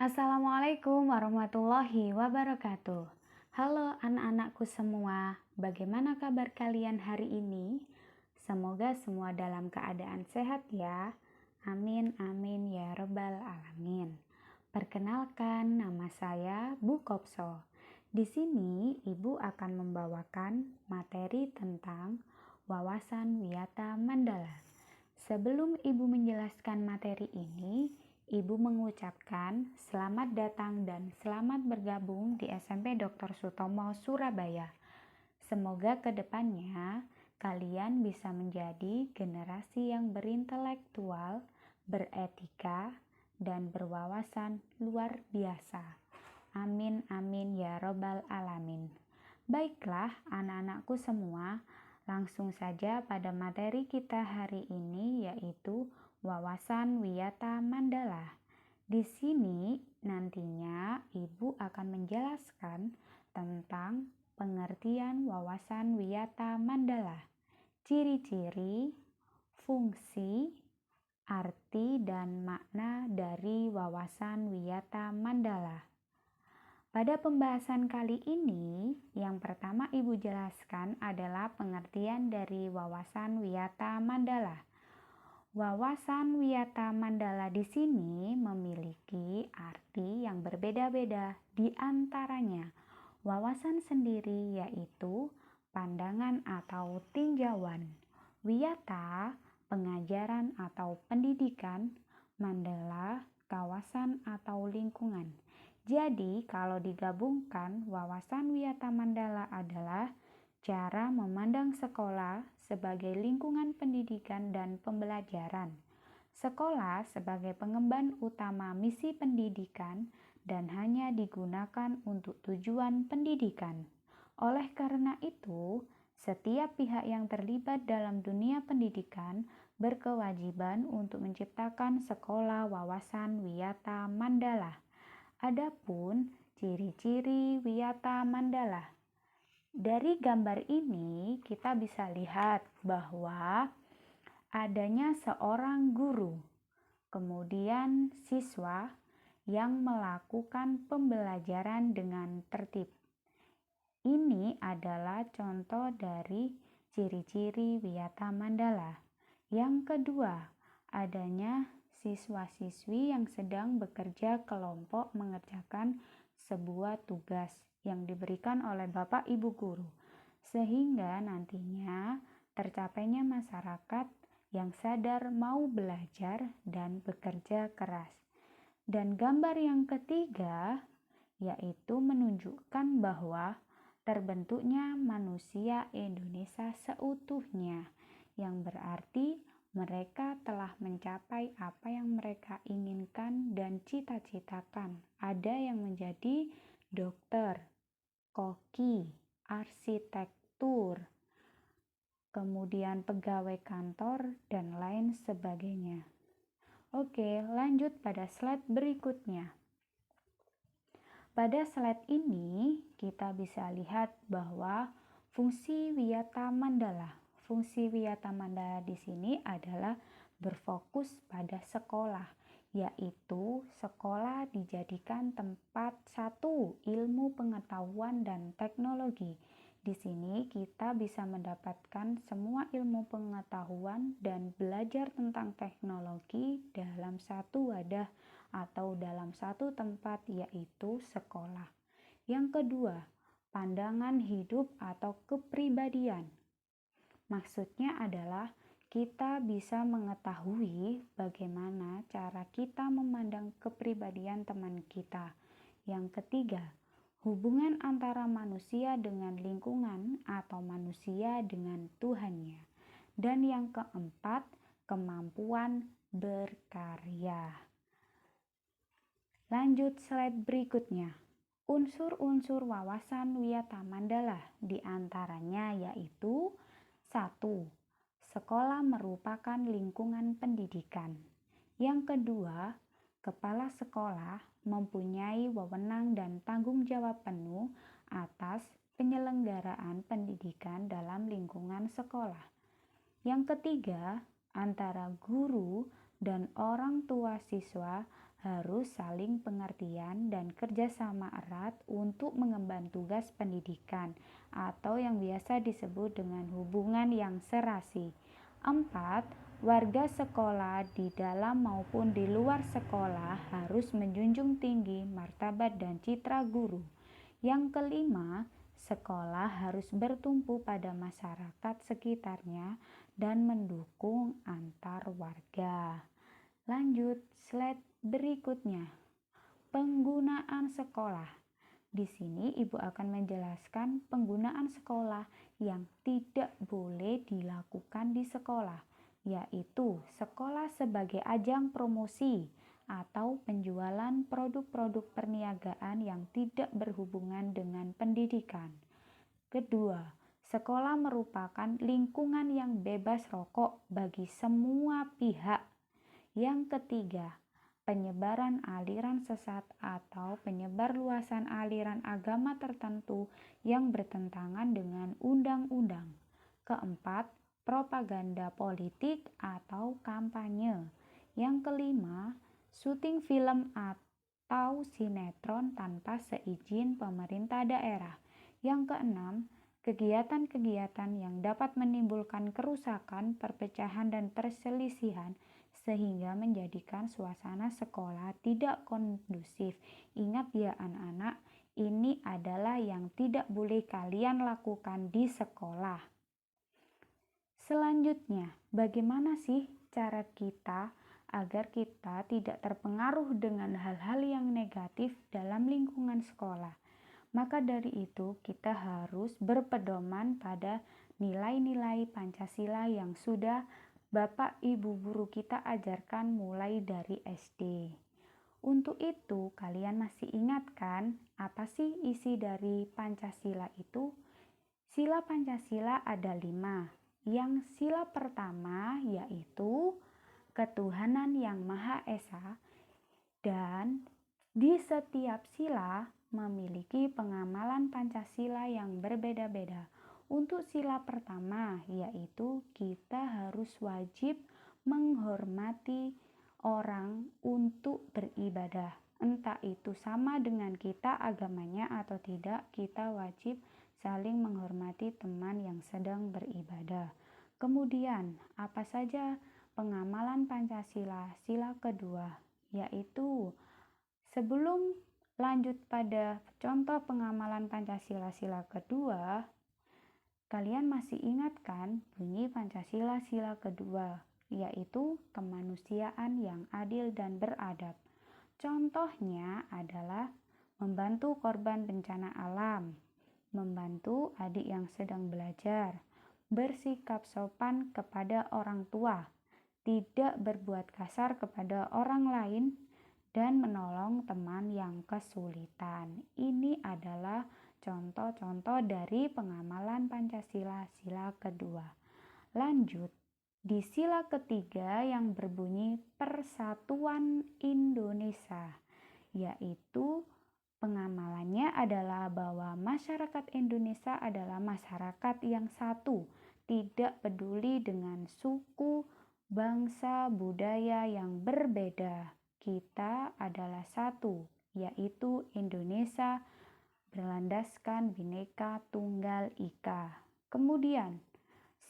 Assalamualaikum warahmatullahi wabarakatuh. Halo anak-anakku semua, bagaimana kabar kalian hari ini? Semoga semua dalam keadaan sehat ya. Amin amin ya robbal alamin. Perkenalkan, nama saya Bu Kopso. Di sini Ibu akan membawakan materi tentang wawasan wiyata Mandala. Sebelum Ibu menjelaskan materi ini, Ibu mengucapkan selamat datang dan selamat bergabung di SMP Dr. Sutomo Surabaya. Semoga kedepannya kalian bisa menjadi generasi yang berintelektual, beretika, dan berwawasan luar biasa. Amin amin ya robbal alamin. Baiklah anak-anakku semua, langsung saja pada materi kita hari ini yaitu wawasan wiyata Mandala. Di sini nantinya Ibu akan menjelaskan tentang pengertian wawasan wiyata Mandala, ciri-ciri, fungsi, arti dan makna dari wawasan wiyata Mandala. Pada pembahasan kali ini, yang pertama Ibu jelaskan adalah pengertian dari wawasan wiyata Mandala. Wawasan wiyata Mandala di sini memiliki arti yang berbeda-beda. Di antaranya, wawasan sendiri yaitu pandangan atau tinjauan. Wiyata, pengajaran atau pendidikan. Mandala, kawasan atau lingkungan. Jadi, kalau digabungkan, wawasan wiyata Mandala adalah cara memandang sekolah sebagai lingkungan pendidikan dan pembelajaran. Sekolah sebagai pengemban utama misi pendidikan dan hanya digunakan untuk tujuan pendidikan. Oleh karena itu, setiap pihak yang terlibat dalam dunia pendidikan berkewajiban untuk menciptakan sekolah wawasan wiyata Mandala. Adapun ciri-ciri wiyata Mandala. Dari gambar ini kita bisa lihat bahwa adanya seorang guru, kemudian siswa yang melakukan pembelajaran dengan tertib. Ini adalah contoh dari ciri-ciri wiyata Mandala. Yang kedua, adanya siswa-siswi yang sedang bekerja kelompok mengerjakan sebuah tugas yang diberikan oleh Bapak Ibu guru, sehingga nantinya tercapainya masyarakat yang sadar mau belajar dan bekerja keras. Dan gambar yang ketiga yaitu menunjukkan bahwa terbentuknya manusia Indonesia seutuhnya, yang berarti mereka telah mencapai apa yang mereka inginkan dan cita-citakan. Ada yang menjadi dokter, koki, arsitektur, kemudian pegawai kantor, dan lain sebagainya. Oke, lanjut pada slide berikutnya. Pada slide ini kita bisa lihat bahwa fungsi wiyata Mandala. Fungsi wiyata Mandala di sini adalah berfokus pada sekolah, yaitu sekolah dijadikan tempat satu ilmu pengetahuan dan teknologi. Di sini kita bisa mendapatkan semua ilmu pengetahuan dan belajar tentang teknologi dalam satu wadah atau dalam satu tempat, yaitu sekolah. Yang kedua, pandangan hidup atau kepribadian. Maksudnya adalah kita bisa mengetahui bagaimana cara kita memandang kepribadian teman kita. Yang ketiga, hubungan antara manusia dengan lingkungan atau manusia dengan Tuhannya. Dan yang keempat, kemampuan berkarya. Lanjut slide berikutnya. Unsur-unsur wawasan wiyata Mandala diantaranya yaitu 1. Sekolah merupakan lingkungan pendidikan. Yang kedua, kepala sekolah mempunyai wewenang dan tanggung jawab penuh atas penyelenggaraan pendidikan dalam lingkungan sekolah. Yang ketiga, antara guru dan orang tua siswa harus saling pengertian dan kerjasama erat untuk mengemban tugas pendidikan atau yang biasa disebut dengan hubungan yang serasi. 4. Warga sekolah di dalam maupun di luar sekolah harus menjunjung tinggi martabat dan citra guru. Yang kelima, sekolah harus bertumpu pada masyarakat sekitarnya dan mendukung antar warga. Lanjut, slide berikutnya. Penggunaan sekolah. Di sini Ibu akan menjelaskan penggunaan sekolah yang tidak boleh dilakukan di sekolah, yaitu sekolah sebagai ajang promosi atau penjualan produk-produk perniagaan yang tidak berhubungan dengan pendidikan. Kedua, sekolah merupakan lingkungan yang bebas rokok bagi semua pihak. Yang ketiga, penyebaran aliran sesat atau penyebar luasan aliran agama tertentu yang bertentangan dengan undang-undang. Keempat, propaganda politik atau kampanye. Yang kelima, syuting film atau sinetron tanpa seizin pemerintah daerah. Yang keenam, kegiatan-kegiatan yang dapat menimbulkan kerusakan, perpecahan, dan perselisihan sehingga menjadikan suasana sekolah tidak kondusif. Ingat ya anak-anak, ini adalah yang tidak boleh kalian lakukan di sekolah. Selanjutnya, bagaimana sih cara kita agar kita tidak terpengaruh dengan hal-hal yang negatif dalam lingkungan sekolah? Maka dari itu, kita harus berpedoman pada nilai-nilai Pancasila yang sudah Bapak Ibu guru kita ajarkan mulai dari SD. Untuk itu, kalian masih ingat kan apa sih isi dari Pancasila itu? Sila Pancasila ada 5. Yang sila pertama yaitu ketuhanan yang Maha Esa, dan di setiap sila memiliki pengamalan Pancasila yang berbeda-beda. Untuk sila pertama yaitu kita harus wajib menghormati orang untuk beribadah. Entah itu sama dengan kita agamanya atau tidak, kita wajib saling menghormati teman yang sedang beribadah. Kemudian, apa saja pengamalan Pancasila sila kedua? Yaitu sebelum lanjut pada contoh pengamalan Pancasila sila kedua, kalian masih ingat kan bunyi Pancasila sila kedua, yaitu kemanusiaan yang adil dan beradab. Contohnya adalah membantu korban bencana alam, membantu adik yang sedang belajar, bersikap sopan kepada orang tua, tidak berbuat kasar kepada orang lain, dan menolong teman yang kesulitan. Ini adalah contoh-contoh dari pengamalan Pancasila sila kedua. Lanjut, di sila ketiga yang berbunyi Persatuan Indonesia, yaitu pengamalannya adalah bahwa masyarakat Indonesia adalah masyarakat yang satu, tidak peduli dengan suku, bangsa, budaya yang berbeda. Kita adalah satu, yaitu Indonesia berlandaskan Bhinneka Tunggal Ika. Kemudian,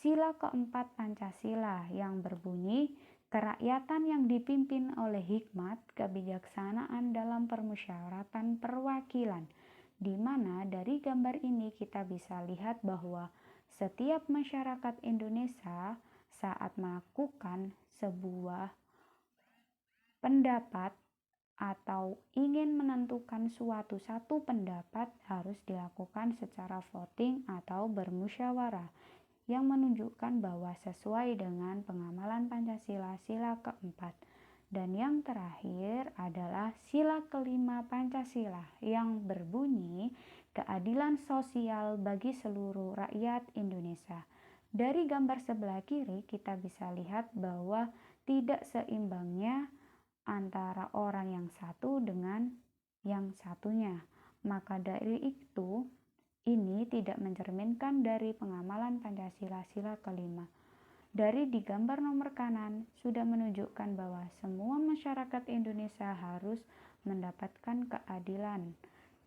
sila keempat Pancasila yang berbunyi kerakyatan yang dipimpin oleh hikmat kebijaksanaan dalam permusyawaratan perwakilan, di mana dari gambar ini kita bisa lihat bahwa setiap masyarakat Indonesia saat melakukan sebuah pendapat atau ingin menentukan satu pendapat harus dilakukan secara voting atau bermusyawarah, yang menunjukkan bahwa sesuai dengan pengamalan Pancasila sila keempat. Dan yang terakhir adalah sila kelima Pancasila yang berbunyi keadilan sosial bagi seluruh rakyat Indonesia. Dari gambar sebelah kiri kita bisa lihat bahwa tidak seimbangnya antara orang yang satu dengan yang satunya. Maka dari itu, ini tidak mencerminkan dari pengamalan Pancasila sila kelima. Dari di gambar nomor kanan sudah menunjukkan bahwa semua masyarakat Indonesia harus mendapatkan keadilan,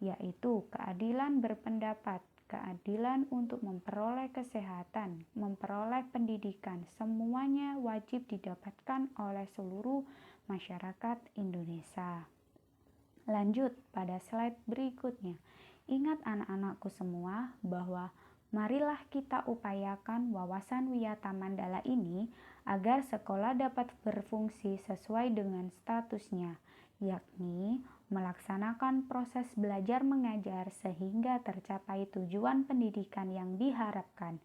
yaitu keadilan berpendapat, keadilan untuk memperoleh kesehatan, memperoleh pendidikan, semuanya wajib didapatkan oleh seluruh masyarakat Indonesia. Lanjut pada slide berikutnya. Ingat anak-anakku semua bahwa marilah kita upayakan wawasan Wiyata Mandala ini agar sekolah dapat berfungsi sesuai dengan statusnya, yakni melaksanakan proses belajar mengajar sehingga tercapai tujuan pendidikan yang diharapkan,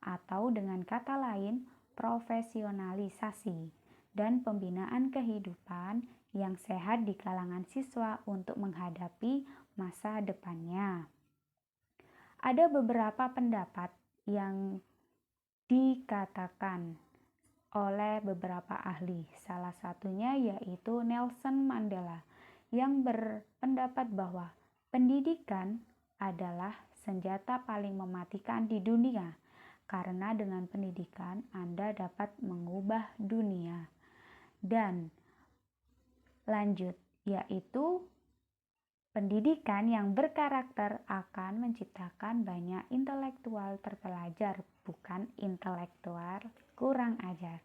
atau dengan kata lain, profesionalisasi dan pembinaan kehidupan yang sehat di kalangan siswa untuk menghadapi masa depannya. Ada beberapa pendapat yang dikatakan oleh beberapa ahli. Salah satunya yaitu Nelson Mandela yang berpendapat bahwa pendidikan adalah senjata paling mematikan di dunia karena dengan pendidikan Anda dapat mengubah dunia. Dan lanjut, yaitu pendidikan yang berkarakter akan menciptakan banyak intelektual terpelajar, bukan intelektual kurang ajar.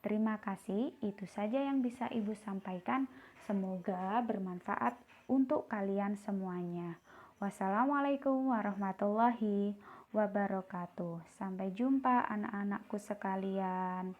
Terima kasih, itu saja yang bisa Ibu sampaikan. Semoga bermanfaat untuk kalian semuanya. Wassalamualaikum warahmatullahi wabarakatuh. Sampai jumpa anak-anakku sekalian.